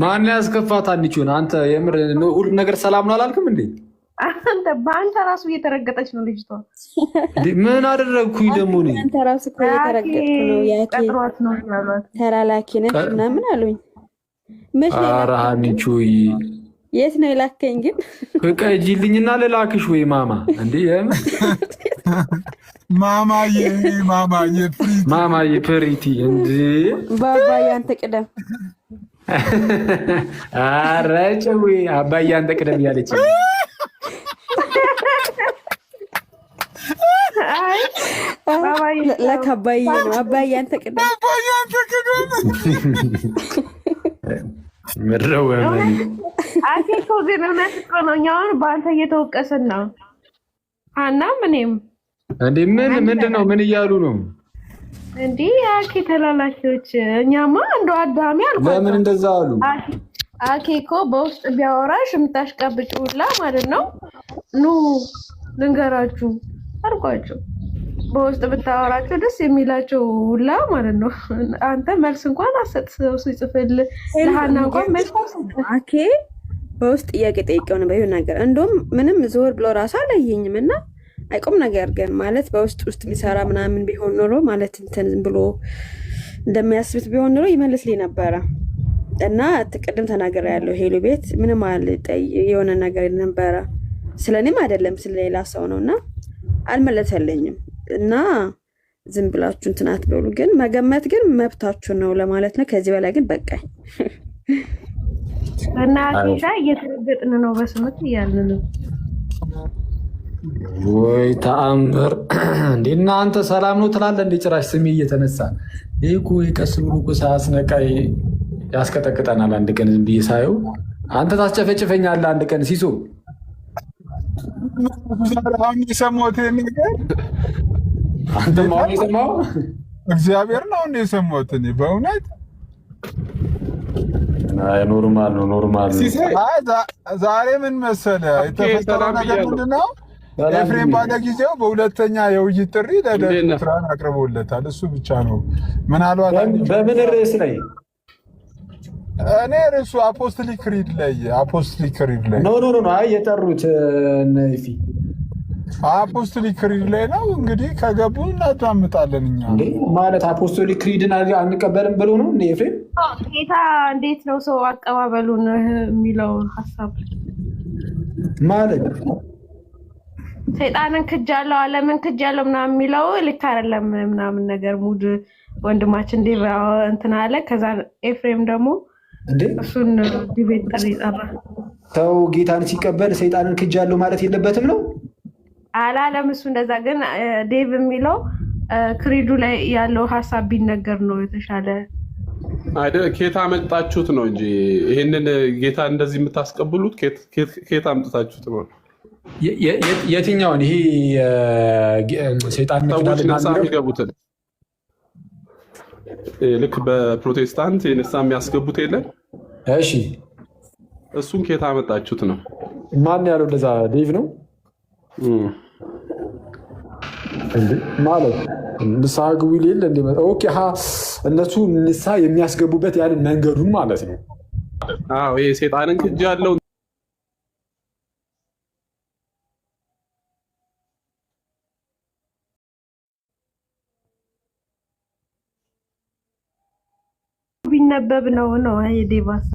ማን ያስከፋት አንቺውን? አንተ የምር ሁሉ ነገር ሰላም ነው አላልክም እንዴ? አንተ በአንተ ራሱ እየተረገጠች ነው ልጅቷ። ምን አደረግኩኝ ደግሞ ነው? አንተ ራሱ እኮ እየተረገጥኩ ነው። ያኬ ቀጥሯት ነው ያሏት። ተላላኪ ነሽ ምናምን አሉኝ። መች ነው አንቺ? የት ነው የላከኝ ግን? ከቀጂልኝና ልላክሽ ወይ ማማ እንዴ? ማማዬ ፕሪቲ እንዴ ባባዬ አንተ ቅደም። ኧረ ጨዌ አባዬ አንተ ቅደም እያለች ለካ አባዬ ነው። አባዬ አንተ ቅደም። ምድረው አኬኮ ግን እውነት እኮ ነው። እኛውን በአንተ እየተወቀስን ነው። ሀናም እኔም እንዴ ምንድን ነው? ምን እያሉ ነው እንዴ? አኬ ተላላኪዎች። እኛማ እንደ አዳሚ አልኳቸው። ለምን እንደዛ አሉ? አኬኮ በውስጥ ቢያወራሽ የምታሽቀብጭውላ ማለት ነው። ኑ ልንገራችሁ አልኳቸው። በውስጥ ብታወራቸው ደስ የሚላቸው ሁላ ማለት ነው። አንተ መልስ እንኳን አሰጥ ሰው ሲጽፍል ለሀና እንኳን መልስ አኬ በውስጥ ጥያቄ ጠይቀው ነበር ይሁን ነገር እንደውም ምንም ዞር ብሎ ራሱ አላየኝም። እና አይቆም ነገር ግን ማለት በውስጥ የሚሰራ ምናምን ቢሆን ኖሮ ማለት እንትን ዝም ብሎ እንደሚያስብት ቢሆን ኖሮ ይመልስልኝ ነበረ። እና ቅድም ተናግሬያለሁ ሄሉ ቤት ምንም የሆነ ነገር ነበረ ስለኔም አይደለም ስለሌላ ሰው ነው። እና አልመለሰልኝም። እና ዝም ብላችሁ እንትን አትበሉ። ግን መገመት ግን መብታችሁ ነው ለማለት ነው። ከዚህ በላይ ግን በቃኝ። እና አኬሻ እየተረገጥን ነው በስምት እያልን ነው። ወይ ተአምር እንዴ! እናንተ ሰላም ነው ትላለህ እንዴ? ጭራሽ ስሜ እየተነሳ ይሄ እኮ ቀስ ብሎ እኮ ሳያስነቃይ ያስቀጠቅጠናል። አንድ ቀን ዝም ብዬ ሳየው አንተ ታስጨፈጭፈኛለህ። አንድ ቀን ሲሶ አሁን የሰማሁት ነገር አንተ ማን የሰማው? እግዚአብሔር ነው እንደ የሰማሁት እኔ በእውነት ኖርማል ነው ኖርማል ነው። ዛሬ ምን መሰለህ የተፈጠረው ነገር ምንድን ነው? ኤፍሬም ባለ ጊዜው በሁለተኛ የውይይት ጥሪ ለደስራን አቅርቦለታል። እሱ ብቻ ነው ምናልባት በምን ርዕስ ላይ እኔ ርዕሱ አፖስቶሊክ ክሪድ ላይ ኖ አይ የጠሩት ነፊ አፖስቶሊክ ክሪድ ላይ ነው። እንግዲህ ከገቡ እናዳምጣለን። እኛ ማለት አፖስቶሊክ ክሪድን አንቀበልም ብሎ ነው እንዴ ኤፍሬም? ጌታ እንዴት ነው ሰው አቀባበሉን የሚለውን ሀሳብ ማለት ሰይጣንን ክጃለሁ ዓለምን ክጃለሁ ምናምን የሚለው ልክ አይደለም ምናምን ነገር ሙድ ወንድማችን እንዴ እንትን አለ። ከዛ ኤፍሬም ደግሞ እሱን ዲቤት ጥሪ ጠራ። ሰው ጌታን ሲቀበል ሰይጣንን ክጃለሁ ማለት የለበትም ነው አላለም እሱ እንደዛ። ግን ዴቭ የሚለው ክሪዱ ላይ ያለው ሀሳብ ቢነገር ነው የተሻለ አይደል? ኬታ አመጣችሁት ነው እንጂ ይሄንን ጌታ እንደዚህ የምታስቀብሉት ኬታ አምጥታችሁት ነው። የትኛውን ይሄ ሰይጣን ሰዎች ነፃ የሚገቡትን ልክ በፕሮቴስታንት የነፃ የሚያስገቡት የለን? እሺ እሱን ኬታ አመጣችሁት ነው። ማን ያለው እንደዛ? ዴቭ ነው ማለት ንስሓ ግቡ ይል እንደ ኦኬ እነሱ ንስሓ የሚያስገቡበት ያንን መንገዱን ማለት ነው። አዎ ይሄ ሰይጣንን ክጅ ያለው ቢነበብ ነው ይሄ ዴቫስ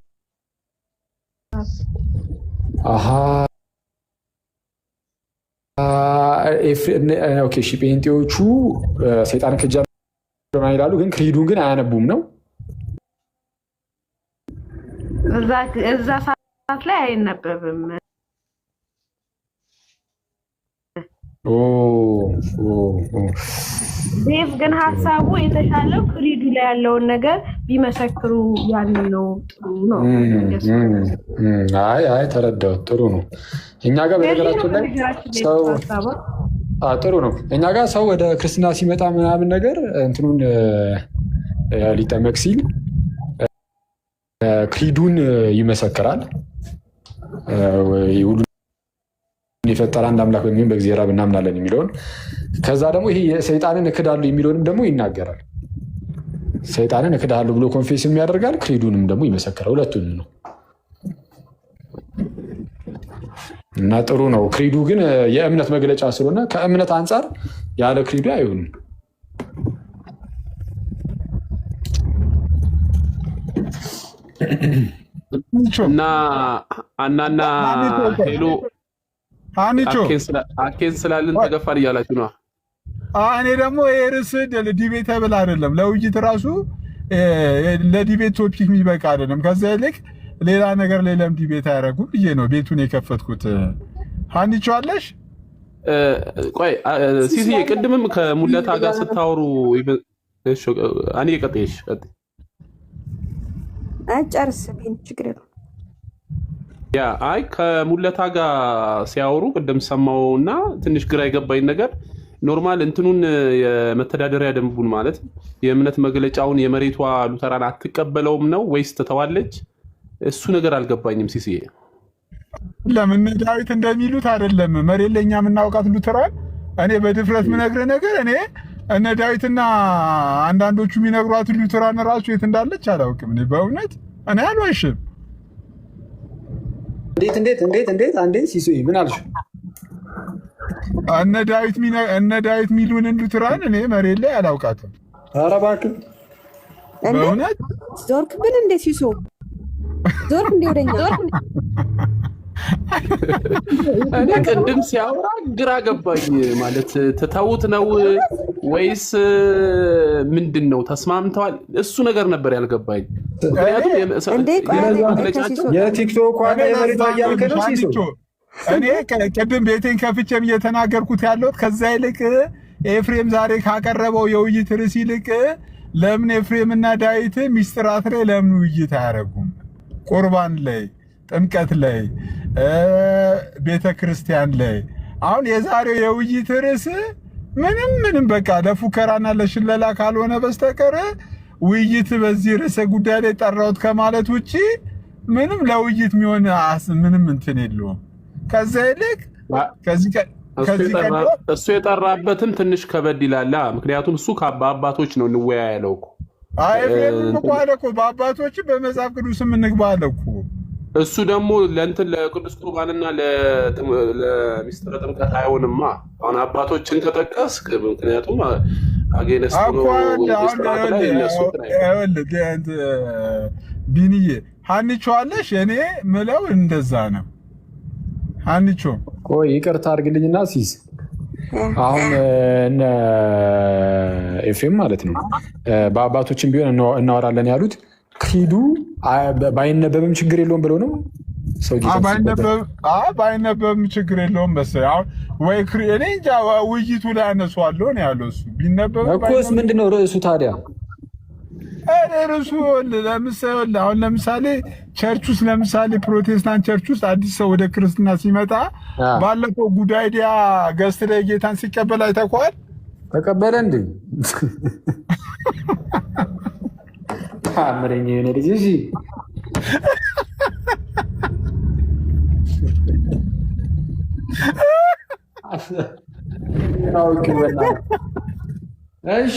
ኦኬ እሺ ጴንጤዎቹ ሰይጣን ክጃለሁ ይላሉ፣ ግን ክሪዱን ግን አያነቡም ነው። እዛ ሰዓት ላይ አይነበብም። ዴቭ ግን ሀሳቡ የተሻለው ክሪዱ ላይ ያለውን ነገር ቢመሰክሩ ያንን ነው ጥሩ ነው። አይ ተረዳሁት። ጥሩ ነው። እኛ ጋር በነገራችን ላይ ሰው ጥሩ ነው። እኛ ጋር ሰው ወደ ክርስትና ሲመጣ ምናምን ነገር እንትኑን ሊጠመቅ ሲል ክሪዱን ይመሰክራል። ሁሉ የፈጠረ አንድ አምላክ በሚሆን በእግዚአብሔር አብ እናምናለን የሚለውን ከዛ ደግሞ ይሄ ሰይጣንን እክዳለሁ የሚለውንም ደግሞ ይናገራል። ሰይጣንን እክዳለሁ ብሎ ኮንፌስ የሚያደርጋል፣ ክሪዱንም ደግሞ ይመሰክራል። ሁለቱን ነው እና ጥሩ ነው። ክሪዱ ግን የእምነት መግለጫ ስለሆነ ከእምነት አንጻር ያለ ክሪዱ አይሆንም። እና አናና ሄሎ አኬን ስላልን ተገፋን እያላችሁ ነው። እኔ ደግሞ ይሄ ርዕስ ዲቤተብል አይደለም፣ ለውይይት ራሱ ለዲቤት ቶፒክ የሚበቃ አይደለም። ከዛ ይልቅ ሌላ ነገር ላይ ለምን ዲቤት አያደርጉም ብዬ ነው ቤቱን የከፈትኩት። ሀኒቾ አለሽ? ቆይ ሲሲዬ ቅድምም ከሙለታ ጋር ስታወሩ እኔ ቀጥሽ አጨርስ ቢን ችግር ነው። ያ አይ ከሙለታ ጋር ሲያወሩ ቅድም ሰማውና ትንሽ ግራ የገባኝ ነገር ኖርማል እንትኑን የመተዳደሪያ ደንቡን ማለት የእምነት መግለጫውን የመሬቷ ሉተራን አትቀበለውም ነው ወይስ ትተዋለች? እሱ ነገር አልገባኝም ሲሲዬ። ለምን ዳዊት እንደሚሉት አይደለም መሬት ለኛ የምናውቃት ሉተራን። እኔ በድፍረት ምነግርህ ነገር እኔ እነ ዳዊትና አንዳንዶቹ የሚነግሯት ሉተራን ራሱ የት እንዳለች አላውቅም። እኔ በእውነት እኔ አልዋሽም። እንዴት አንዴ ሲሱይ ምን አልሽ? እነ ዳዊት ሚሉንን ሉተራን እኔ መሬት ላይ አላውቃትም። ኧረ እባክህ በእውነት ዞርክብን እንዴ ሲሱ? ዞርክ እንዴ ወደኛ? እኔ ቅድም ሲያወራ ግራ ገባኝ። ማለት ተታውት ነው ወይስ ምንድን ነው? ተስማምተዋል? እሱ ነገር ነበር ያልገባኝ። ምክንያቱም የቲክቶክ ዋጋ የመሬት አያልከ ነው ሲሱ። እኔ ቅድም ቤቴን ከፍቼም እየተናገርኩት ያለሁት ከዛ ይልቅ ኤፍሬም ዛሬ ካቀረበው የውይይት ርዕስ ይልቅ ለምን ኤፍሬምና ዳዊት ሚስጥራት ላይ ለምን ውይይት አያደርጉም? ቁርባን ላይ፣ ጥምቀት ላይ፣ ቤተ ክርስቲያን ላይ። አሁን የዛሬው የውይይት ርዕስ ምንም በቃ ለፉከራና ለሽለላ ካልሆነ በስተቀር ውይይት በዚህ ርዕሰ ጉዳይ ላይ ጠራሁት ከማለት ውጪ ምንም ለውይይት የሚሆን ምንም እንትን የለውም። ከዛ ይልቅ እሱ የጠራበትን ትንሽ ከበድ ይላል። ምክንያቱም እሱ በአባቶች ነው እንወያ ያለው እኮ። ኤፍሬም እኮ አለ እኮ በአባቶች በመጽሐፍ ቅዱስም እንግባ አለ እኮ። እሱ ደግሞ ለእንትን ለቅዱስ ቁርባንና ለሚስጥረ ጥምቀት አይሆንማ። አሁን አባቶችን ከጠቀስ ምክንያቱም አጌነስ ቢንዬ ሀኒቾ አለሽ? እኔ ምለው እንደዛ ነው። ሀኒቾ ቆይ ይቅርታ አድርግልኝና ሲስ አሁን እነ ኤፍሬም ማለት ነው በአባቶችን ቢሆን እናወራለን ያሉት ክሪዱ ባይነበብም ችግር የለውም ብለው ነው። ባይነበብም ችግር የለውም መሰለኝ። አሁን ወይ እኔ እንጃ ውይይቱ ላይ አነሷለሁ ነው ያለው። እሱ ቢነበብ እኮስ ምንድን ነው ርዕሱ ታዲያ? ርዕሱ አሁን ለምሳሌ ቸርች ውስጥ ለምሳሌ ፕሮቴስታንት ቸርች ውስጥ አዲስ ሰው ወደ ክርስትና ሲመጣ ባለፈው ጉዳይ ዲያ ገስት ላይ ጌታን ሲቀበል አይተኸዋል? ተቀበለ እንዴ? ታምረኝ የሆነ ልጅ እሺ እሺ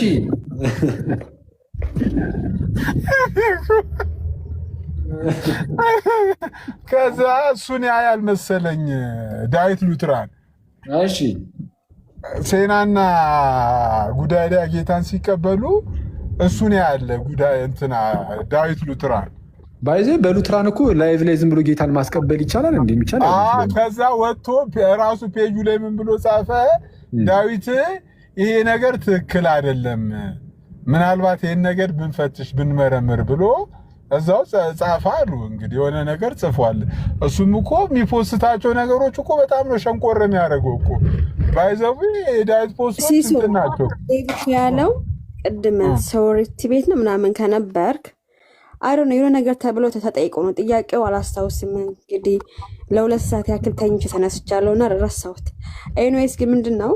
ከዛ እሱን ያያል መሰለኝ ዳዊት ሉትራን። እሺ ሴናና ጉዳይ ላይ ጌታን ሲቀበሉ እሱን ያያለ ጉዳይ እንትና ዳዊት ሉትራን ባይዜ በሉትራን እኮ ላይቭ ላይ ዝም ብሎ ጌታን ማስቀበል ይቻላል እንዴ? ይቻላል። ከዛ ወጥቶ ራሱ ፔጁ ላይ ምን ብሎ ጻፈ? ዳዊት ይሄ ነገር ትክክል አይደለም፣ ምናልባት ይሄን ነገር ብንፈትሽ ብንመረምር ብሎ እዛው ጻፈ አሉ። እንግዲህ የሆነ ነገር ጽፏል። እሱም እኮ የሚፖስታቸው ነገሮች እኮ በጣም ነው ሸንቆር የሚያደርገው እኮ ባይዘው የዳዊት ፖስቶች ናቸው ያለው። ቅድም ሰውሪቲ ቤት ነው ምናምን ከነበርክ አይዶን የሆነ ነገር ተብሎ ተጠይቀው ነው ጥያቄው አላስታውስም። እንግዲህ ለ2 ሰዓት ያክል ተኝቼ ተነስቻለሁና ረሳሁት። ኤኒዌይስ ግን ምንድነው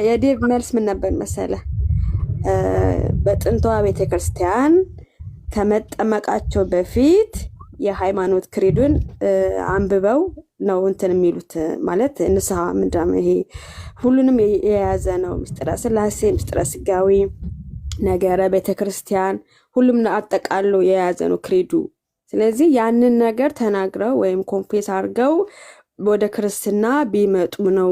የዴቭ መልስ ምን ነበር መሰለ? በጥንቷ ቤተክርስቲያን ከመጠመቃቸው በፊት የሃይማኖት ክሪዱን አንብበው ነው እንትን የሚሉት ማለት ንስሐ ምንድነው ይሄ ሁሉንም የያዘ ነው። ምስጢረ ሥላሴ፣ ምስጢረ ሥጋዌ፣ ነገረ ቤተክርስቲያን ሁሉም አጠቃሎ የያዘ ነው ክሪዱ። ስለዚህ ያንን ነገር ተናግረው ወይም ኮንፌስ አድርገው ወደ ክርስትና ቢመጡ ነው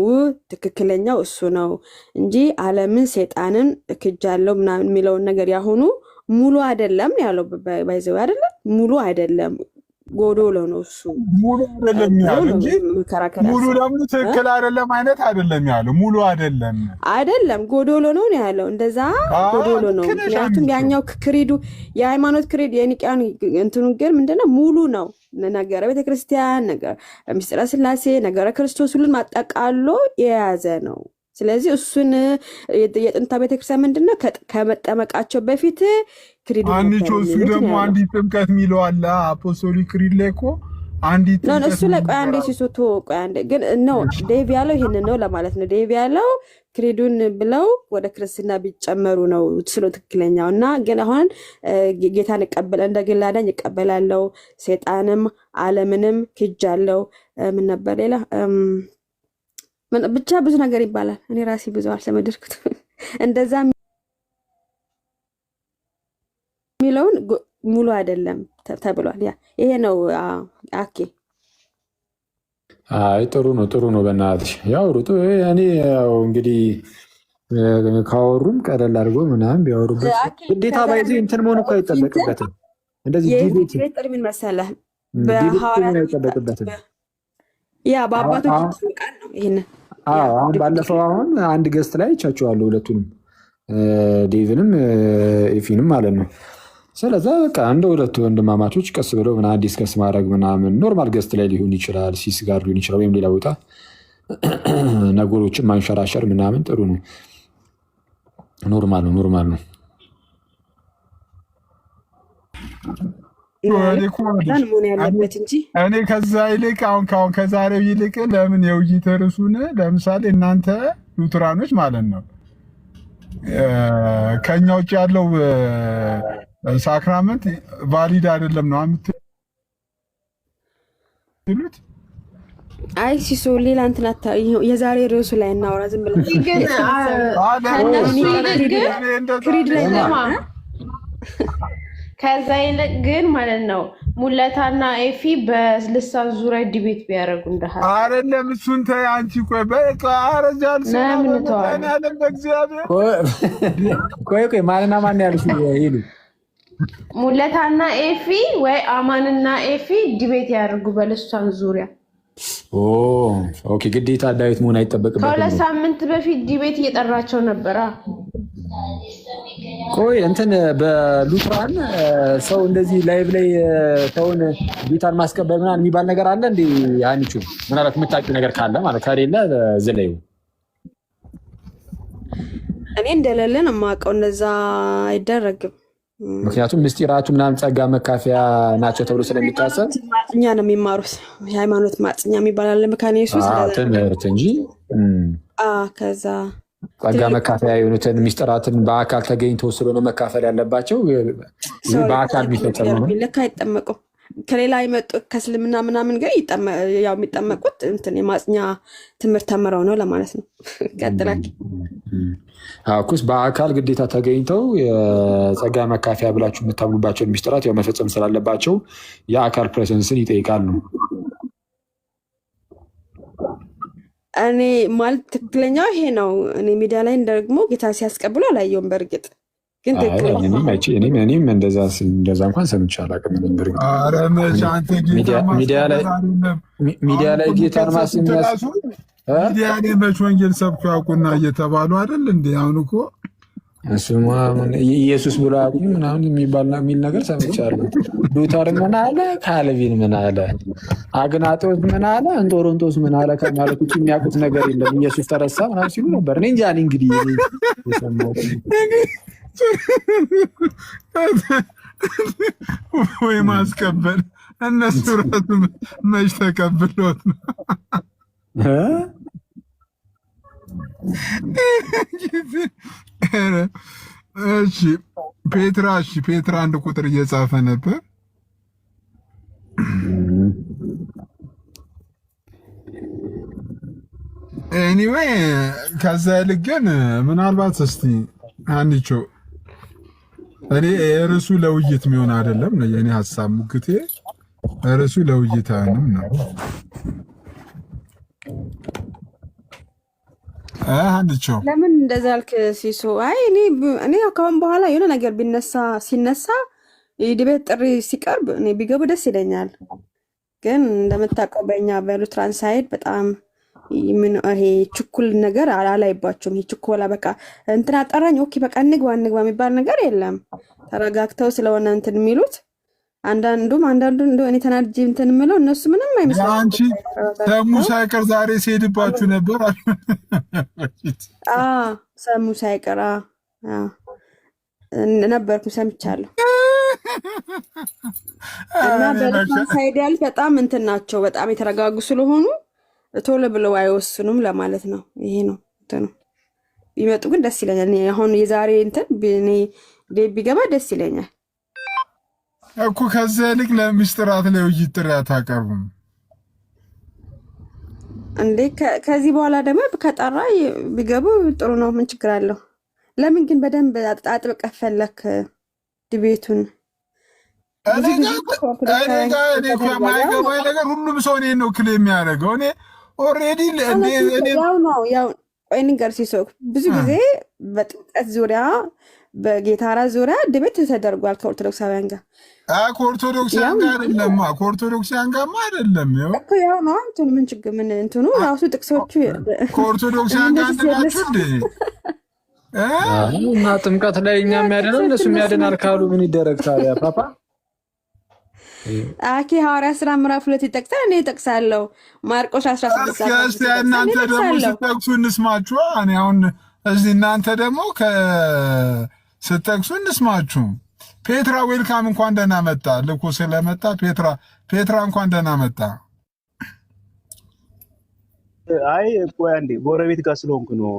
ትክክለኛው እሱ ነው እንጂ ዓለምን ሰይጣንን ክጃለው ምናምን የሚለውን ነገር ያሁኑ ሙሉ አይደለም ያለው ባይዘው አይደለም ሙሉ አይደለም ጎዶሎ ነው እሱ ሙሉ አይደለም ያለው እንጂ ሙሉ ለምን ትክክል አይደለም አይነት አይደለም ያለው ሙሉ አይደለም ጎዶሎ ነው ያለው እንደዛ ጎዶሎ ነው። ምክንያቱም ያኛው ክሪዱ የሃይማኖት ክሪድ የኒቅያን እንትኑ ግን ምንድነው ሙሉ ነው ነገረ ቤተክርስቲያን ነገር ምስጢረ ሥላሴ ነገረ ክርስቶስ ሁሉን ማጠቃሎ የያዘ ነው። ስለዚህ እሱን የጥንታ ቤተክርስቲያን ምንድነው ከመጠመቃቸው በፊት ክሪድ አንቺ እሱ ደግሞ አንዲት ጥምቀት ሚለው አለ አፖስቶሊክ ክሪድ ላይ እኮ አንዲት ጥምቀት ነው እሱ ላይ ቆይ አንዴ ሲሶቶ ቆይ አንዴ ግን ነው ዴቭ ያለው ይሄን ነው ለማለት ነው። ዴቭ ያለው ክሪዱን ብለው ወደ ክርስትና ቢጨመሩ ነው ስለ ትክክለኛውና ግን አሁን ጌታን ይቀበል እንደ ግል አዳኝ ይቀበላለው ሰይጣንም ዓለምንም ክጃለው ምን ነበር ሌላ ብቻ ብዙ ነገር ይባላል። እኔ ራሴ ብዙ አልሰመድርኩት እንደዛ ሚለውን ሙሉ አይደለም ተብሏል። ያ ይሄ ነው አኬ አይ ጥሩ ነው በእናትሽ ያው ሩጡ እኔ ያው እንግዲህ ካወሩም ቀለል አድርጎ ምናምን ቢያወሩበት ግዴታ ባይዚ እንትን መሆን እኮ አይጠበቅበትም። እንደዚህ ዲቤት ምን መሰለህ በሐዋርያት አይጠበቅበትም። ያ በአባቶች ቃል ነው ይሄን አሁን ባለፈው አሁን አንድ ገስት ላይ ቻቸዋለሁ ሁለቱንም ዴቭንም ኤፊንም ማለት ነው። ስለዚህ በቃ እንደ ሁለቱ ወንድማማቾች ቀስ ብለው ምናምን ዲስከስ ማድረግ ምናምን ኖርማል ገስት ላይ ሊሆን ይችላል፣ ሲስ ጋር ሊሆን ይችላል፣ ወይም ሌላ ቦታ ነገሮችን ማንሸራሸር ምናምን ጥሩ ነው። ኖርማል ነው። እኔ ከዛ ይልቅ አሁን ከዛሬው ይልቅ ለምን የውይይት ርዕሱን ለምሳሌ እናንተ ሉትራኖች ማለት ነው ከኛ ውጭ ያለው ሳክራመንት ቫሊድ አይደለም ነው የምትሉት? አይ ሲሶ ሌላ እንትን የዛሬ ርዕሱ ላይ እናወራ ዝም ብለን ክሪድ ላይ ከዛ ይልቅ ግን ማለት ነው ሙለታና ኤፊ በልሳን ዙሪያ ዲቤት ቢያደርጉ እንደሃለ አይደለም። እሱን ተይ አንቺ። ቆይ በቃ አረጃል ሰላም በእግዚአብሔር ቆይ ማንና ማን ያልሽ ይሉ ሙለታና ኤፊ ወይ አማንና ኤፊ ዲቤት ያደርጉ በልሳን ዙሪያ። ኦኬ ግዴታ ዳዊት መሆን አይጠበቅበትም። ከሁለት ሳምንት በፊት ዲቤት እየጠራቸው ነበረ። ቆይ እንትን በሉትራን ሰው እንደዚህ ላይቭ ላይ ሰውን ጌታን ማስቀበል ምናምን የሚባል ነገር አለ እንዴ? አንቺ ምናልባት የምታውቂው ነገር ካለ ማለት ከሌለ ዝለዩ። እኔ እንደሌለ ነው የማውቀው። እንደዛ አይደረግም። ምክንያቱም ምስጢራቱ ምናምን ጸጋ መካፈያ ናቸው ተብሎ ስለሚታሰብ ማጥኛ ነው የሚማሩት። የሃይማኖት ማጥኛ የሚባል አለ መካነ ኢየሱስ ትምህርት እንጂ ከዛ ጸጋ መካፈያ የሆኑትን ምስጢራትን በአካል ተገኝተው ስለሆነ መካፈል ያለባቸው በአካል ቢፈጸም ነው። ለካ አይጠመቁም። ከሌላ የመጡ ከእስልምና ምናምን ግን ያው የሚጠመቁት እንትን የማጽኛ ትምህርት ተምረው ነው ለማለት ነው። ቀጥላክ አኩስ በአካል ግዴታ ተገኝተው የጸጋ መካፈያ ብላችሁ የምታምኑባቸውን ምስጢራት ያው መፈጸም ስላለባቸው የአካል ፕሬዘንስን ይጠይቃሉ። እኔ ማለት ትክክለኛው ይሄ ነው። እኔ ሚዲያ ላይ ደግሞ ጌታ ሲያስቀብሉ አላየውም። በእርግጥ ግን እኔም እንደዛ እንኳን ሰምቼ አላውቅም። ሚዲያ ላይ ጌታን ማስሚያስ ሚዲያ ላይ መች ወንጌል ሰብኩ ያውቁና እየተባሉ አይደል እንዴ? አሁን እኮ እሱማ ኢየሱስ ብሎ አቁም ምናምን የሚል ነገር ሰምቻለሁ። ሉተር ምን አለ፣ ካልቪን ምን አለ፣ አግናጦስ ምን አለ፣ እንጦሮንጦስ ምን አለ ከማለት ውጭ የሚያውቁት ነገር የለም። ኢየሱስ ተረሳ ምናምን ሲሉ ነበር። እኔ እንጃ እንግዲህ የሰማሁት ወይ ማስቀበል እነሱ ራሱ መች ተቀብሎት ነው። እሺ ፔትራ አንድ ቁጥር እየጻፈ ነበር። ኤኒዌይ ከዛ ይልቅ ግን ምናልባት እስቲ አንቺ እኔ እርሱ ለውይይት የሚሆን አይደለም ነው የኔ ሐሳብ። ሙግቴ እርሱ ለውይይት አይሆንም ነው። አንቺው ለምን እንደዛ አልክ ሲሶ? አይ እኔ ካሁን በኋላ የሆነ ነገር ሲነሳ የዲቤት ጥሪ ሲቀርብ እኔ ቢገቡ ደስ ይለኛል። ግን እንደምታውቀው በእኛ በሉትራን ሳይድ በጣም ይሄ ችኩል ነገር አላይባቸውም። ይሄ ችኮላ በቃ እንትን አጠራኝ ኦኬ በቃ እንግባ የሚባል ነገር የለም። ተረጋግተው ስለሆነ እንትን የሚሉት አንዳንዱ እንደው እኔ ተናድጄ እንትን የምለው እነሱ ምንም አይመስላቸውም። አንቺ ሰሙ ሳይቀር ዛሬ ሲሄድባችሁ ነበር። ሰሙ ሳይቀር ነበርኩ ሰምቻለሁ። እና በሉትራን ሳይድ ያሉት በጣም እንትን ናቸው፣ በጣም የተረጋጉ ስለሆኑ ቶሎ ብለው አይወስኑም ለማለት ነው። ይሄ ነው እንትኑ። ቢመጡ ግን ደስ ይለኛል። እኔ አሁን የዛሬ እንትን ቢገባ ደስ ይለኛል እኮ። ከዛ ይልቅ ለሚስጥራት ለውይይት ጥሪ አታቀርቡም እንዴ? ከዚህ በኋላ ደግሞ ከጠራ ቢገቡ ጥሩ ነው። ምን ችግር አለው? ለምን ግን በደንብ አጥብቀህ ፈለክ ዲቤቱን? እኔ የማይገባኝ ነገር ሁሉም ሰው እኔን ነው ክል የሚያደርገው። እኔ ኦልሬዲ ያው ቆይ ንገር ሲሶ፣ ብዙ ጊዜ በጥምቀት ዙሪያ በጌታራ ዙሪያ ድቤት ተደርጓል ከኦርቶዶክሳውያን ጋር። ከኦርቶዶክሳውያን ጋር አይደለም፣ ከኦርቶዶክሳውያን ጋርማ አይደለም። እኮ ያው ነው እንትኑ ምን ችግር ምን እንትኑ ራሱ ጥቅሶቹ ከኦርቶዶክሳውያን ጋር ናችሁ እንዴ? እና ጥምቀት ላይ እኛ የሚያድነው እነሱ የሚያድናል ካሉ ምን ይደረግ ታዲያ? ፓፓ ሐዋርያት ሥራ ምዕራፍ 2 ይጠቅሳል፣ እኔ እጠቅሳለሁ። ማርቆስ 16 እናንተ ደግሞ ስትጠቅሱ እንስማችሁ። እኔ አሁን እዚህ እናንተ ደግሞ ስትጠቅሱ እንስማችሁ። ፔትራ ዌልካም፣ እንኳን ደህና መጣ። ልኮ ስለመጣ ፔትራ እንኳን ደህና መጣ። አይ ቆይ አንዴ ጎረቤት ጋር ስለሆንኩ ነው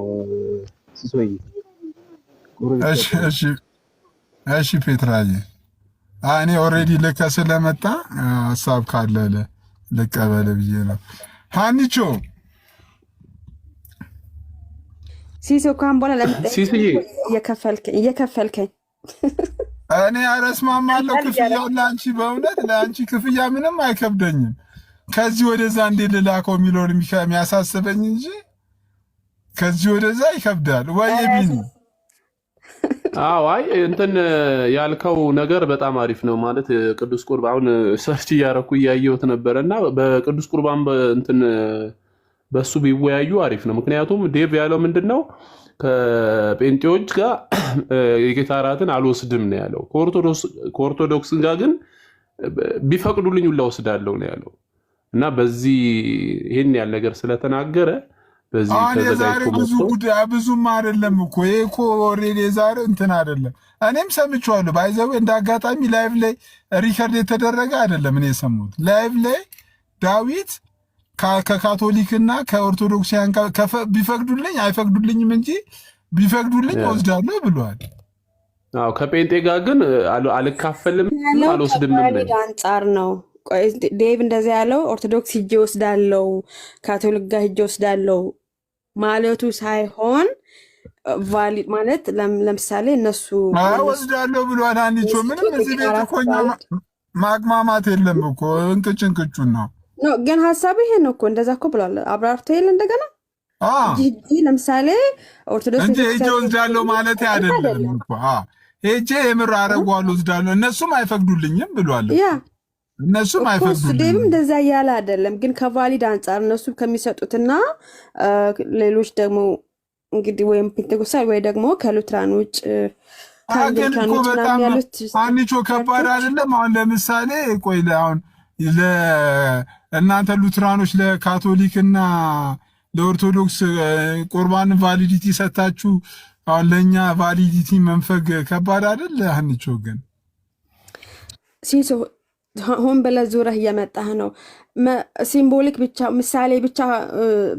ሲሶይ። እሺ ፔትራዬ፣ እኔ ኦልሬዲ ልከ ስለመጣ ሀሳብ ካለ ልቀበል ብዬ ነው። ሀኒቾ ሲሶ ካም በኋላ ለምን እየከፈልከኝ እኔ አረስማማለሁ። ክፍያውን ለአንቺ በእውነት ለአንቺ ክፍያ ምንም አይከብደኝም። ከዚህ ወደዛ እንዴት ልላከው የሚለውን የሚያሳስበኝ እንጂ ከዚህ ወደዛ ይከብዳል ወይ ቢኒ? አይ እንትን ያልከው ነገር በጣም አሪፍ ነው። ማለት ቅዱስ ቁርባን አሁን ሰርች እያረኩ እያየሁት ነበረና በቅዱስ ቁርባን እንትን በሱ ቢወያዩ አሪፍ ነው። ምክንያቱም ዴቭ ያለው ምንድነው ከጴንጤዎች ጋር የጌታ እራትን አልወስድም ነው ያለው። ከኦርቶዶክስ ጋር ግን ቢፈቅዱልኝ ሁላ ወስዳለሁ ነው ያለው። እና በዚህ ይሄን ያለ ነገር ስለተናገረ በዚህ የዛሬ ብዙ ጉዳይ ብዙም አይደለም እኮ ይሄ እኮ ኦልሬዲ የዛሬ እንትን አይደለም። እኔም ሰምቼዋለሁ። ባይዘው እንደ አጋጣሚ ላይቭ ላይ ሪከርድ የተደረገ አይደለም። እኔ የሰማሁት ላይቭ ላይ ዳዊት ከካቶሊክና ከኦርቶዶክሳውያን ቢፈቅዱልኝ አይፈቅዱልኝም እንጂ ቢፈቅዱልኝ ወስዳለሁ ብሏል። ከጴንጤ ጋር ግን አልካፈልም አልወስድም አንጻር ነው ዴቭ እንደዚያ ያለው። ኦርቶዶክስ ሂጄ ወስዳለው ካቶሊክ ጋር ሂጄ ወስዳለው ማለቱ ሳይሆን ቫሊድ ማለት ለምሳሌ እነሱ ወስዳለው ብሏል። አንቺ ምንም እዚህ ቤት እኮ እኛ ማግማማት የለም እኮ እንቅጭንቅጩን ነው። ግን ሀሳቡ ይሄ ነው እኮ እንደዛ እኮ ብሏል። አብራርቶ የለ እንደገና ለምሳሌ ኦርቶዶክስ እንጂ ሂጄ ወስዳለው ማለት አይደለም እኮ ሂጄ የምር አረጋለሁ ወስዳለው እነሱም አይፈቅዱልኝም ብሏል። እነሱም አይፈቅዱልኝም እንደዛ እያለ አይደለም። ግን ከቫሊድ አንጻር እነሱ ከሚሰጡትና ሌሎች ደግሞ እንግዲህ ወይም ፔንቴኮስታል ወይ ደግሞ ከሉትራን ውጭ አንቺ ከባድ አይደለም። አሁን ለምሳሌ ቆይ አሁን ለእናንተ ሉትራኖች ለካቶሊክና ለኦርቶዶክስ ቁርባን ቫሊዲቲ ሰጣችሁ፣ አሁን ለእኛ ቫሊዲቲ መንፈግ ከባድ አይደል? አንቺ ግን ሲሶ ሆን ብለህ ዙረህ እየመጣህ ነው። ሲምቦሊክ ብቻ ምሳሌ ብቻ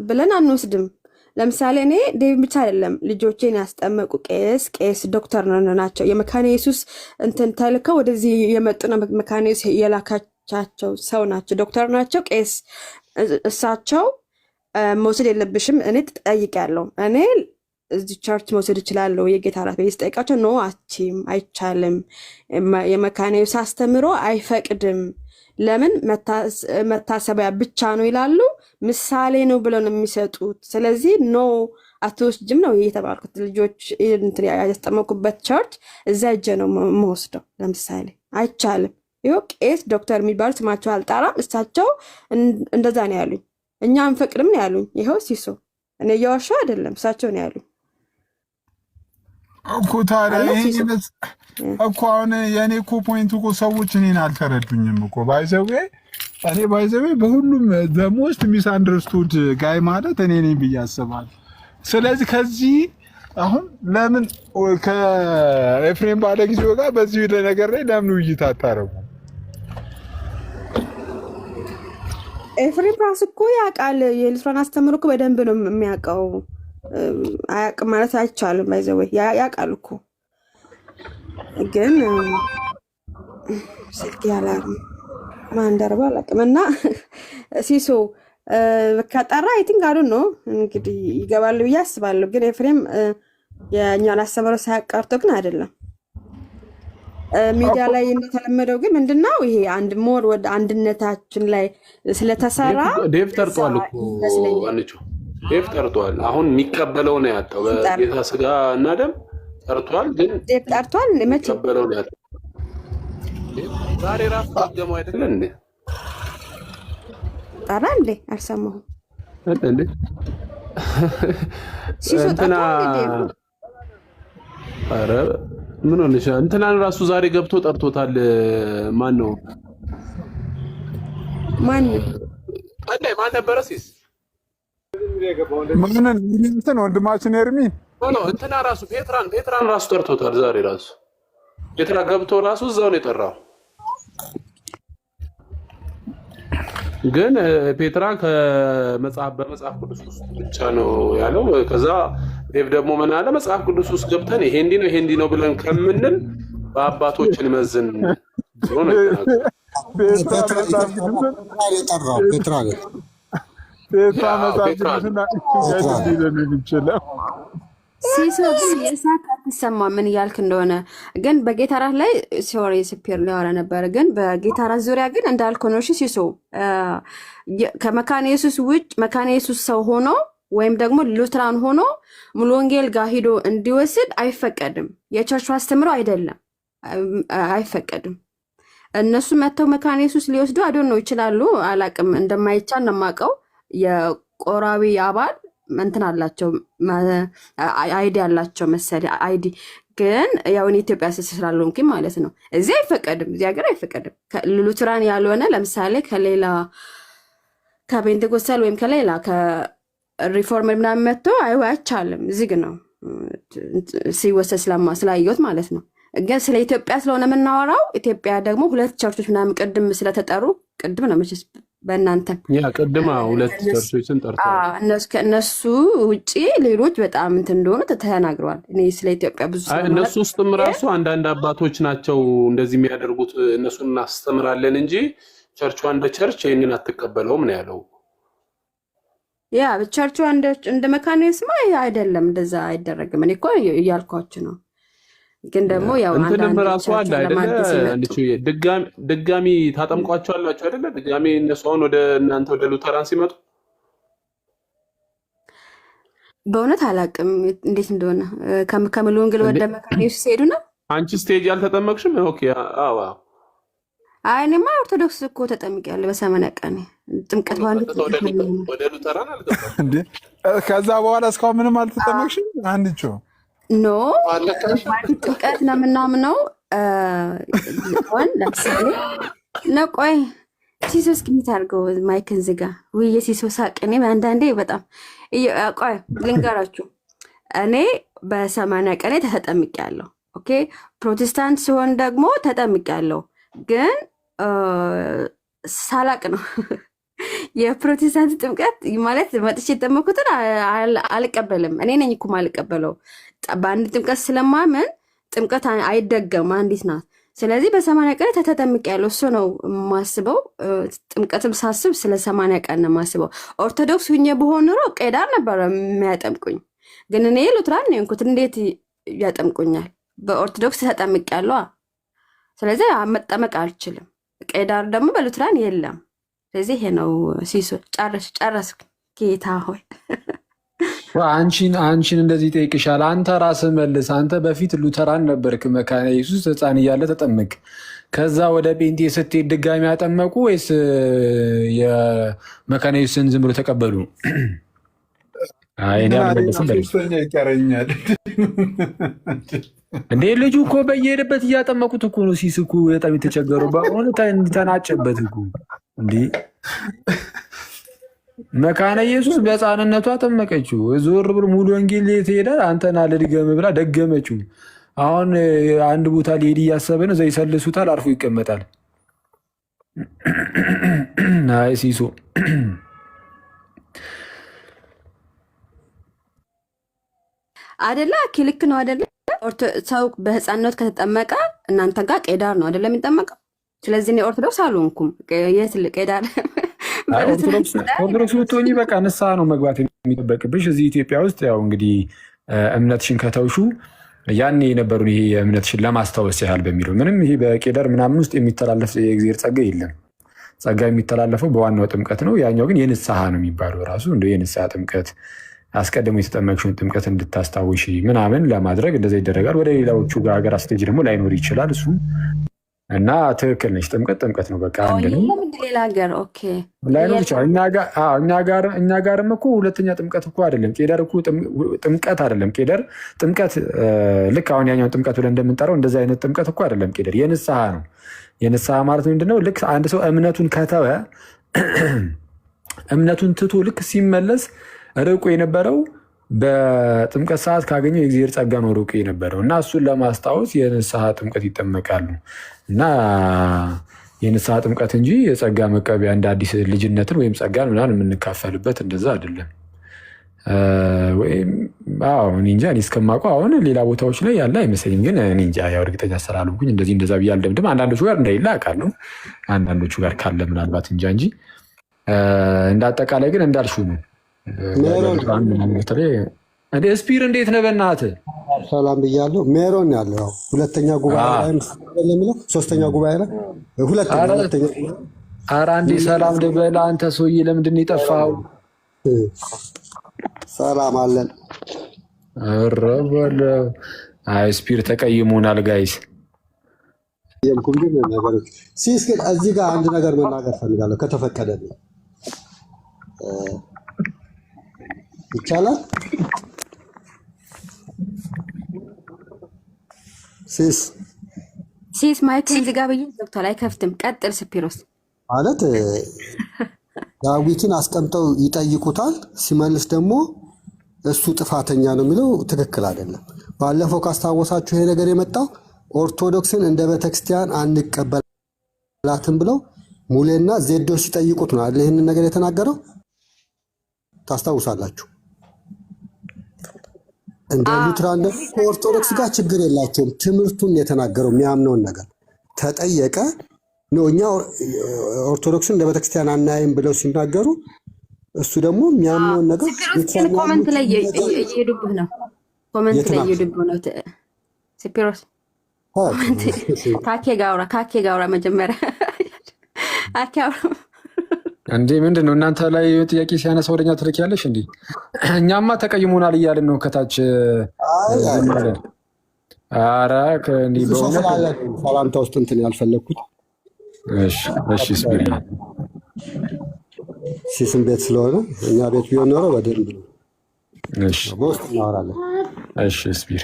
ብለን አንወስድም። ለምሳሌ እኔ ዴቪድ ብቻ አይደለም ልጆቼን ያስጠመቁ ቄስ ዶክተር ናቸው። የመካነ ኢየሱስ እንትን ተልከው ወደዚህ የመጡ ነው። መካነ ኢየሱስ የላካቻቸው ሰው ናቸው፣ ዶክተር ናቸው፣ ቄስ። እሳቸው መውሰድ የለብሽም እኔ ትጠይቂያለሁ። እኔ እዚህ ቸርች መውሰድ እችላለሁ የጌታ እራት ብዬ ስጠይቃቸው ኖ አቺም አይቻልም፣ የመካነ ኢየሱስ አስተምሮ አይፈቅድም። ለምን መታሰቢያ ብቻ ነው ይላሉ፣ ምሳሌ ነው ብለው ነው የሚሰጡት። ስለዚህ ኖ አትወስጅም ነው የተባልኩት። ልጆች ያስጠመቁበት ቸርች እዛ እጀ ነው መወስደው። ለምሳሌ አይቻልም። ይኸው ቄስ ዶክተር የሚባሉ ስማቸው አልጣራም፣ እሳቸው እንደዛ ነው ያሉኝ። እኛ አንፈቅድም ነው ያሉኝ። ይኸው ሲሶ እኔ እያዋሻሁ አይደለም፣ እሳቸው ነው ያሉኝ እኮ። ታዲያ ይሄን እኮ አሁን የእኔ እኮ ፖይንቱ እኮ ሰዎች እኔን አልተረዱኝም እኮ ባይዘዌ። እኔ ባይዘዌ በሁሉም በሞስት ሚስ አንደርስቱድ ጋይ ማለት እኔ ነኝ ብዬ አስባለሁ። ስለዚህ ከዚህ አሁን ለምን ከኤፍሬም ባለ ጊዜው ጋር በዚህ ነገር ላይ ለምን ውይይት አታረጉ? ኤፍሬም ራሱ እኮ ያውቃል። የልጅቷን አስተምሮ እኮ በደንብ ነው የሚያውቀው። አያውቅም ማለት አይቻልም። ባይዘወይ ያውቃል እኮ ግን ስልክ ያላሉ ማንደርባ አላውቅም። እና ሲሶ ከጠራ አይ ቲንክ አሉ ነው እንግዲህ ይገባሉ ብዬ አስባለሁ። ግን ኤፍሬም የእኛን አስተምሮ ሳያቀርቶ ግን አይደለም ሚዲያ ላይ እንደተለመደው። ግን ምንድነው ይሄ አንድ ሞር ወደ አንድነታችን ላይ ስለተሰራ ዴቭ ጠርቷል እኮ አንቺ ዴቭ ጠርቷል። አሁን የሚቀበለው ነው ያጣው በጌታ ስጋ እና ደም ጠርቷል። ግን ዴቭ ጠርቷል መቼ የሚቀበለው ነው ያጣው? ዛሬ ራሱ ደሞ አይደለ እንዴ? ጠራ እንዴ? አልሰማሁም እንዴ? ሲሶጣና አረ ምን ሆነሽ? እንትናን ራሱ ዛሬ ገብቶ ጠርቶታል። ማን ነው? ማን ነበረ? ሲስ ምን እንትን ወንድማችን ኤርሚ እንትና ራሱ ፔትራን ራሱ ጠርቶታል ዛሬ። ራሱ ፔትራ ገብቶ ራሱ እዛው ነው የጠራው። ግን ፔትራ በመጽሐፍ ቅዱስ ውስጥ ብቻ ነው ያለው። ከዛ ዴቭ ደግሞ ምን አለ? መጽሐፍ ቅዱስ ውስጥ ገብተን ይሄ እንዲህ ነው ብለን ከምንል በአባቶችን መዝን ብሎ ነው ሲሶ ግን የሳቅ አትሰማ ምን እያልክ እንደሆነ ግን በጌታ እራት ላይ ሶሪ ስፒር ሊያወራ ነበር። ግን በጌታ እራት ዙሪያ ግን እንዳልከው ነው። እሺ ሲሶ ከመካነ ኢየሱስ ውጭ መካነ ኢየሱስ ሰው ሆኖ ወይም ደግሞ ሉትራን ሆኖ ሙሉ ወንጌል ጋር ሂዶ እንዲወስድ አይፈቀድም። የቸርቹ አስተምሮ አይደለም፣ አይፈቀድም። እነሱ መተው መካነ ኢየሱስ ሊወስዱ አይዶን ነው ይችላሉ፣ አላቅም። እንደማይቻል ነው የማውቀው። የቆራቢ አባል እንትን አላቸው አይዲ አላቸው መሰለኝ አይዲ። ግን ያው ኢትዮጵያ ስላልሆንኩኝ ማለት ነው እዚህ አይፈቀድም፣ እዚህ ሀገር አይፈቀድም። ሉትራን ያልሆነ ለምሳሌ ከሌላ ከፔንቴኮስታል ወይም ከሌላ ከሪፎርመር ምናምን መጥቶ አይቻልም። ዝግ ነው ሲወሰድ ስላየሁት ማለት ነው። ግን ስለ ኢትዮጵያ ስለሆነ የምናወራው ኢትዮጵያ ደግሞ ሁለት ቸርቾች ምናምን ቅድም ስለተጠሩ ቅድም ነው መቼስ በእናንተ ቅድማ ሁለት ቸርቾችን ጠርተዋል። ከእነሱ ውጭ ሌሎች በጣም እንትን እንደሆኑ ተናግረዋል። እኔ ስለ ኢትዮጵያ ብዙ እነሱ ውስጥም ራሱ አንዳንድ አባቶች ናቸው እንደዚህ የሚያደርጉት። እነሱን እናስተምራለን እንጂ ቸርቿ እንደ ቸርች ይህንን አትቀበለውም ነው ያለው። ያ ቸርቿ እንደ መካነ ኢየሱስ አይደለም፣ እንደዛ አይደረግም። እኔ እኮ እያልኳችሁ ነው። ግን ደግሞ ያው እንትንም ራሱ አለ አይደለ? ድጋሚ ታጠምቋቸዋላችሁ አይደለ? ድጋሚ እነሱ አሁን ወደ እናንተ ወደ ሉተራን ሲመጡ በእውነት አላውቅም እንዴት እንደሆነ። ከሙሉ ወንጌል ወደ መካነ ኢየሱስ ሲሄዱ ነው። አንቺ ስቴጅ አልተጠመቅሽም? ኦኬ። አዎ እኔማ ኦርቶዶክስ እኮ ተጠምቄያለሁ በ80 ቀን ጥምቀት ወደ ሉተራን አልገባም እንዴ? ከዛ በኋላ እስካሁን ምንም አልተጠመቅሽም? አንቺ ኖ ጥምቀት ነው የምናምነው። ለምሳሌ ነው። ቆይ ሲሶ እስኪሚት አድርገው ማይክን ዝጋ። ውይ ሲሶ ሳቅ። እኔ አንዳንዴ በጣም ቆይ ልንገራችሁ። እኔ በ80 ቀኔ ተጠምቄያለሁ። ኦኬ። ፕሮቴስታንት ሲሆን ደግሞ ተጠምቄያለሁ። ግን ሳላቅ ነው የፕሮቴስታንት ጥምቀት ማለት መጥቼ የተጠመኩትን አልቀበልም። እኔ ነኝ እኮ የማልቀበለው። በአንድ ጥምቀት ስለማመን ጥምቀት አይደገም፣ አንዲት ናት። ስለዚህ በ80 ቀን ተጠምቄያለሁ። እሱ ነው የማስበው። ጥምቀትም ሳስብ ስለ 80 ቀን ነው የማስበው። ኦርቶዶክስ ሁኜ በሆን ኖሮ ቄዳር ነበረ የሚያጠምቁኝ። ግን እኔ ሉትራን ነው እንኩት እንዴት ያጠምቁኛል? በኦርቶዶክስ ተጠምቄያለሁ። ስለዚህ መጠመቅ አልችልም። ቄዳር ደግሞ በሉትራን የለም። ስለዚህ ይሄ ነው ሲሶ። ጨረስ ጌታ ሆይ አንቺን እንደዚህ ይጠይቅሻል። አንተ ራስህ መልስ። አንተ በፊት ሉተራን ነበርክ፣ መካነ ኢየሱስ ሕፃን እያለ ተጠመቅ። ከዛ ወደ ጴንጤ ስትሄድ ድጋሚ ያጠመቁ ወይስ የመካነ ኢየሱስን ዝም ብሎ ተቀበሉ? ይቀረኛል እንዴ ልጁ እኮ በየሄደበት እያጠመቁት እኮ ነው። ሲስ እኮ በጣም የተቸገረው በሆነ ተናጨበት እኮ እንዴ። መካነ ኢየሱስ በሕፃንነቷ አጠመቀችው። ዞር ብሎ ሙሉ ወንጌል ትሄዳል። አንተና ልድገም ብላ ደገመችው። አሁን አንድ ቦታ ሊሄድ እያሰበ ነው። እዛ ይሰልሱታል፣ አርፎ ይቀመጣል። አይ ሲሶ አደላ ልክ ነው አደለ? ሰው በህፃንነት ከተጠመቀ እናንተ ጋር ቄዳር ነው አደለ የሚጠመቀው? ስለዚህ እኔ ኦርቶዶክስ አልሆንኩም። የት ቄዳር ኦርቶዶክስ ብትሆኚ በቃ ንስሐ ነው መግባት የሚጠበቅብሽ። እዚህ ኢትዮጵያ ውስጥ ያው እንግዲህ እምነትሽን ከተውሹ ያኔ የነበሩን ይሄ እምነትሽን ለማስታወስ ያህል በሚለው ምንም ይሄ በቄደር ምናምን ውስጥ የሚተላለፍ የእግዚአብሔር ጸጋ የለም። ጸጋ የሚተላለፈው በዋናው ጥምቀት ነው። ያኛው ግን የንስሐ ነው የሚባለው ራሱ እንደ የንስሐ ጥምቀት አስቀድሞ የተጠመቅሽውን ጥምቀት እንድታስታውሺ ምናምን ለማድረግ እንደዛ ይደረጋል። ወደ ሌላዎቹ ሀገር ስቴጅ ደግሞ ላይኖር ይችላል እሱ እና ትክክል ነች። ጥምቀት ነው በቃ አንድ ነው። ሌላ ሀገር ላይኖር ይችላል። እኛ ጋርም እኮ ሁለተኛ ጥምቀት እኮ አይደለም። ቄደር እኮ ጥምቀት አይደለም። ቄደር ጥምቀት ልክ አሁን ያኛውን ጥምቀት ብለን እንደምንጠራው እንደዚ አይነት ጥምቀት እኮ አይደለም። ቄደር የንስሐ ነው። የንስሐ ማለት ምንድነው? ልክ አንድ ሰው እምነቱን ከተወ እምነቱን ትቶ ልክ ሲመለስ ርቆ የነበረው በጥምቀት ሰዓት ካገኘው የእግዚአብሔር ጸጋ ነው ርቆ የነበረው እና እሱን ለማስታወስ የንስሐ ጥምቀት ይጠመቃሉ። እና የንስሐ ጥምቀት እንጂ የጸጋ መቀበያ እንደ አዲስ ልጅነትን ወይም ጸጋን ምናምን የምንካፈልበት እንደዛ አይደለም። እኔ እንጃ እኔ እስከማውቀው አሁን ሌላ ቦታዎች ላይ ያለ አይመስለኝም። ግን እኔ እንጃ ያው እርግጠኛ ስላልሆንኩኝ እንደዛ ብዬ አልደምድም። አንዳንዶቹ ጋር እንደሌለ አውቃለሁ፣ አንዳንዶቹ ጋር ካለ ምናልባት እንጃ እንጂ እንደ አጠቃላይ ግን እንዳልሽው ነው። ስፒር እንዴት ነህ? በእናትህ ሰላም ብያለሁ። ሜሮን ያለው ያው ሁለተኛ ጉባኤ ላይ የሚለው ሶስተኛ ጉባኤ ላይ ሁለተኛ ኧረ አንዴ ሰላም ልበል። አንተ ሰውዬ ለምንድን ነው የጠፋኸው? ሰላም አለን። ኧረ በለው። አይ ስፒር ተቀይሞናል ጋይስ። የምኩም ግን ነገሮች ሲስ ግን እዚህ ጋር አንድ ነገር መናገር ፈልጋለሁ ከተፈቀደልኝ ይቻላል? ሲስ ማይክን ዝጋ ብዬ ዶክተር አይከፍትም። ቀጥል ስፒሮስ። ማለት ዳዊትን አስቀምጠው ይጠይቁታል። ሲመልስ ደግሞ እሱ ጥፋተኛ ነው የሚለው ትክክል አይደለም። ባለፈው ካስታወሳችሁ ይሄ ነገር የመጣው ኦርቶዶክስን እንደ ቤተክርስቲያን አንቀበላትም ብለው ሙሌና ዜዶ ሲጠይቁት ነው አይደል? ይህንን ነገር የተናገረው ታስታውሳላችሁ። እንደ ሉትራን ከኦርቶዶክስ ጋር ችግር የላቸውም። ትምህርቱን የተናገረው የሚያምነውን ነገር ተጠየቀ ነው። እኛ ኦርቶዶክስን እንደ ቤተክርስቲያን አናይም ብለው ሲናገሩ እሱ ደግሞ የሚያምነውን ነገር ኮመንት ላይ እየሄዱብህ ነው። ኮመንት ላይ እየሄዱብህ ነው። ስፒሮስ ካኬ ጋውራ መጀመሪያ አኬ አውራ እንዴ ምንድን ነው እናንተ ላይ ጥያቄ ሲያነሳ ወደኛ ትልኪያለሽ እንዴ? እኛማ ተቀይሞናል እያልን ነው ከታች። ኧረ ሰላምታ ውስጥ እንትን ያልፈለግኩት ሲስም ቤት ስለሆነ እኛ ቤት ቢሆን ኖሮ በደንብ ነው በውስጥ እናወራለን። እሺ ስፒር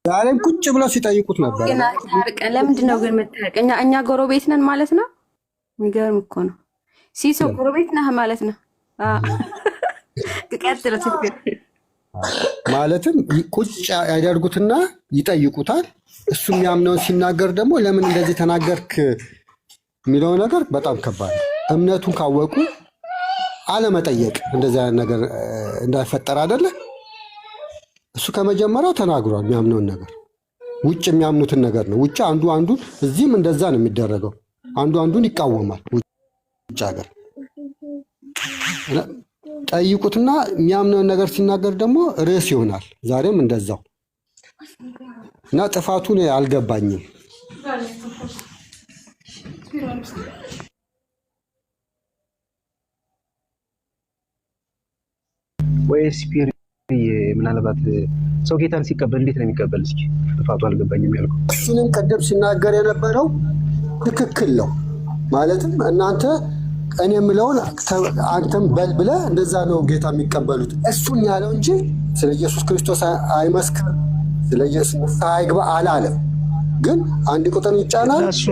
ዛሬም ቁጭ ብለው ሲጠይቁት ነበር። ለምንድን ነው ግን የምታርቅ? እኛ ጎረቤት ነን ማለት ነው። የሚገርም እኮ ነው። ሲሶ ጎረቤት ነህ ማለት ነው። ቀጥሎ ማለትም ቁጭ ያደርጉትና ይጠይቁታል። እሱ የሚያምነውን ሲናገር ደግሞ ለምን እንደዚህ ተናገርክ የሚለው ነገር በጣም ከባድ ነው። እምነቱን ካወቁ አለመጠየቅ እንደዚህ አይነት ነገር እንዳይፈጠር አይደለ? እሱ ከመጀመሪያው ተናግሯል። የሚያምነውን ነገር ውጭ የሚያምኑትን ነገር ነው። ውጭ አንዱ አንዱን እዚህም እንደዛ ነው የሚደረገው። አንዱ አንዱን ይቃወማል። ውጭ ሀገር ጠይቁትና የሚያምነውን ነገር ሲናገር ደግሞ ርዕስ ይሆናል። ዛሬም እንደዛው እና ጥፋቱን አልገባኝም። ወይስ ምናልባት ሰው ጌታን ሲቀበል እንዴት ነው የሚቀበል? እስኪ ጥፋቱ አልገባኝም ያልከው እሱንም ቀደም ሲናገር የነበረው ትክክል ነው። ማለትም እናንተ እኔ የምለውን አንተም በል ብለህ እንደዛ ነው ጌታ የሚቀበሉት። እሱን ያለው እንጂ ስለ ኢየሱስ ክርስቶስ አይመስክር፣ ስለ ኢየሱስ አይግባ አላለም። ግን አንድ ቁጥር ይጫናል። እሱ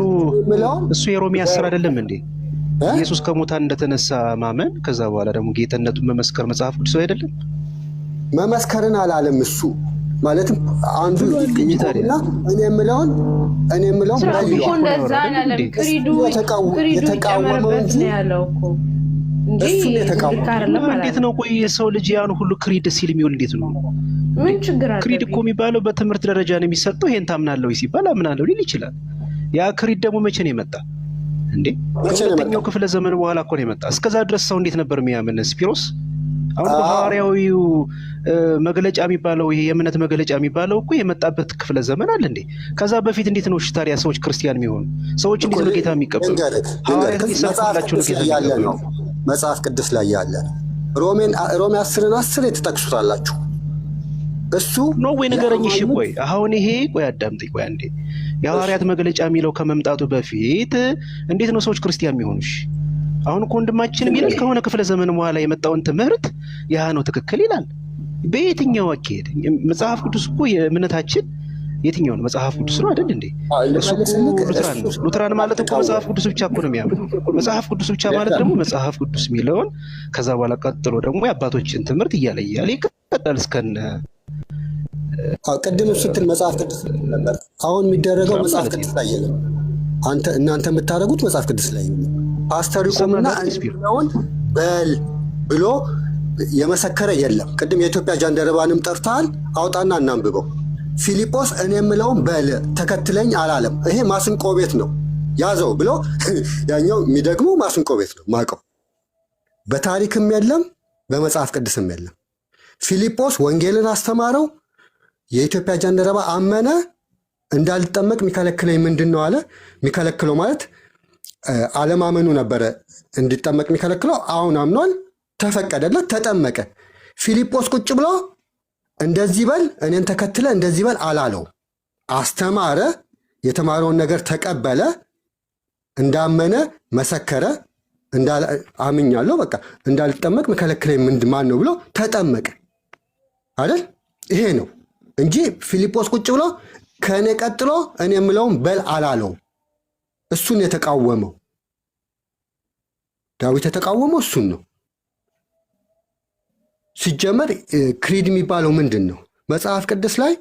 የሮሜ 10 አይደለም እንዴ? ኢየሱስ ከሙታን እንደተነሳ ማመን፣ ከዛ በኋላ ደግሞ ጌትነቱን መመስከር መጽሐፍ ቅዱስ አይደለም? መመስከርን አላለም እሱ። ማለትም አንዱ ይቆምና እኔ የምለውን የተቃወመው እንጂ እንዴት ነው? ቆይ የሰው ልጅ ያን ሁሉ ክሪድ ሲል የሚውል እንዴት ነው? ምን ችግር አለ? ክሪድ እኮ የሚባለው በትምህርት ደረጃ ነው የሚሰጠው። ይሄን ታምናለህ ወይ ሲባል አምናለሁ ሊል ይችላል። ያ ክሪድ ደግሞ መቼ ነው የመጣ እንዴ? ከሁለተኛው ክፍለ ዘመን በኋላ እኮ ነው የመጣ። እስከዛ ድረስ ሰው እንዴት ነበር የሚያምን? ስፒሮስ አሁን ሐዋርያዊው መግለጫ የሚባለው ይሄ የእምነት መግለጫ የሚባለው እኮ የመጣበት ክፍለ ዘመን አለ እንዴ? ከዛ በፊት እንዴት ነው ታዲያ ሰዎች ክርስቲያን የሚሆኑ? ሰዎች እንዴት ነው ጌታ የሚቀበሉ? ሐዋርያት የሚሰጣቸው ነው ጌታ የሚቀበሉ? መጽሐፍ ቅዱስ ላይ ያለ ሮሜ 10:10 የተጠቅሱታላችሁ እሱ ነው ወይ ነገረኝ። እሺ ቆይ አሁን ይሄ ቆይ አዳምጠኝ ቆይ አንዴ። የሐዋርያት መግለጫ የሚለው ከመምጣቱ በፊት እንዴት ነው ሰዎች ክርስቲያን የሚሆኑሽ? አሁን እኮ ወንድማችን የሚል ከሆነ ክፍለ ዘመን በኋላ የመጣውን ትምህርት ያ ነው ትክክል ይላል። በየትኛው አካሄድ? መጽሐፍ ቅዱስ እኮ የእምነታችን የትኛው ነው? መጽሐፍ ቅዱስ ነው አይደል እንዴ? እሱ ሉትራን ማለት እኮ መጽሐፍ ቅዱስ ብቻ እኮ ነው የሚያምኑ። መጽሐፍ ቅዱስ ብቻ ማለት ደግሞ መጽሐፍ ቅዱስ የሚለውን ከዛ በኋላ ቀጥሎ ደግሞ የአባቶችን ትምህርት እያለ ይቀጥላል እስከነ ቅድም ስትል መጽሐፍ ቅዱስ ነበር። አሁን የሚደረገው መጽሐፍ ቅዱስ ላይ የለም። እናንተ የምታደርጉት መጽሐፍ ቅዱስ ላይ ፓስተር ይቆምና እንዲሆን በል ብሎ የመሰከረ የለም። ቅድም የኢትዮጵያ ጃንደረባንም ጠርተሃል፣ አውጣና እናንብበው። ፊልጶስ እኔ የምለውን በል ተከትለኝ አላለም። ይሄ ማስንቆ ቤት ነው ያዘው ብሎ ያኛው የሚደግሙ ማስንቆ ቤት ነው ማቀው። በታሪክም የለም በመጽሐፍ ቅዱስም የለም። ፊልጶስ ወንጌልን አስተማረው። የኢትዮጵያ ጃንደረባ አመነ። እንዳልጠመቅ የሚከለክለኝ ምንድን ነው አለ። የሚከለክለው ማለት አለማመኑ ነበረ እንዲጠመቅ የሚከለክለው። አሁን አምኗል፣ ተፈቀደለት፣ ተጠመቀ። ፊልጶስ ቁጭ ብሎ እንደዚህ በል እኔን ተከትለ እንደዚህ በል አላለው። አስተማረ፣ የተማረውን ነገር ተቀበለ፣ እንዳመነ መሰከረ። አምኛለሁ በቃ እንዳልጠመቅ የሚከለክለኝ ማን ነው ብሎ ተጠመቀ አይደል? ይሄ ነው እንጂ ፊልጶስ ቁጭ ብሎ ከእኔ ቀጥሎ እኔ የምለውን በል አላለው። እሱን የተቃወመው ዳዊት የተቃወመው እሱን ነው። ሲጀመር ክሪድ የሚባለው ምንድን ነው? መጽሐፍ ቅዱስ ላይ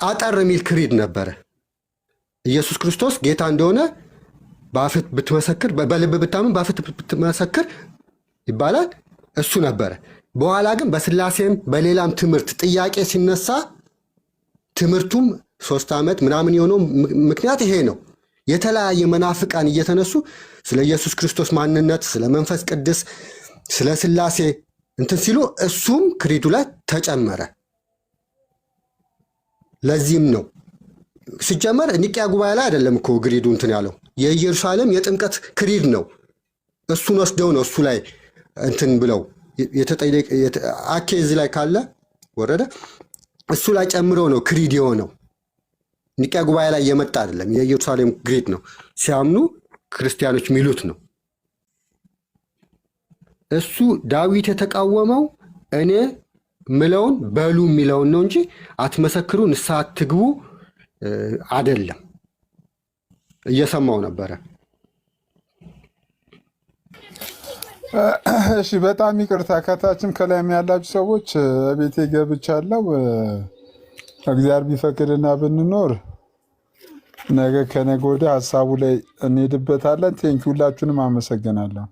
አጠር የሚል ክሪድ ነበረ። ኢየሱስ ክርስቶስ ጌታ እንደሆነ በአፍህ ብትመሰክር፣ በልብ ብታምን በአፍህ ብትመሰክር ይባላል። እሱ ነበረ። በኋላ ግን በስላሴም በሌላም ትምህርት ጥያቄ ሲነሳ ትምህርቱም 3 ዓመት ምናምን የሆነው ምክንያት ይሄ ነው። የተለያየ መናፍቃን እየተነሱ ስለ ኢየሱስ ክርስቶስ ማንነት፣ ስለ መንፈስ ቅዱስ፣ ስለ ስላሴ እንትን ሲሉ እሱም ክሪዱ ላይ ተጨመረ። ለዚህም ነው ሲጀመር ኒቅያ ጉባኤ ላይ አይደለም እኮ ክሪዱ እንትን ያለው የኢየሩሳሌም የጥምቀት ክሪድ ነው። እሱን ወስደው ነው እሱ ላይ እንትን ብለው አኬ እዚህ ላይ ካለ ወረደ እሱ ላይ ጨምረው ነው ክሪድ የሆነው። ኒቅያ ጉባኤ ላይ የመጣ አይደለም። የኢየሩሳሌም ክሪድ ነው ሲያምኑ ክርስቲያኖች የሚሉት ነው። እሱ ዳዊት የተቃወመው እኔ ምለውን በሉ የሚለውን ነው እንጂ አትመሰክሩ፣ ንስሐ አትግቡ አይደለም። እየሰማው ነበረ። እሺ፣ በጣም ይቅርታ። ከታችም ከላይም ያላችሁ ሰዎች ቤቴ ገብቻለሁ። እግዚአብሔር ቢፈቅድና ብንኖር ነገ ከነገ ወዲያ ሀሳቡ ላይ እንሄድበታለን። ቴንኪ ሁላችሁንም አመሰግናለሁ።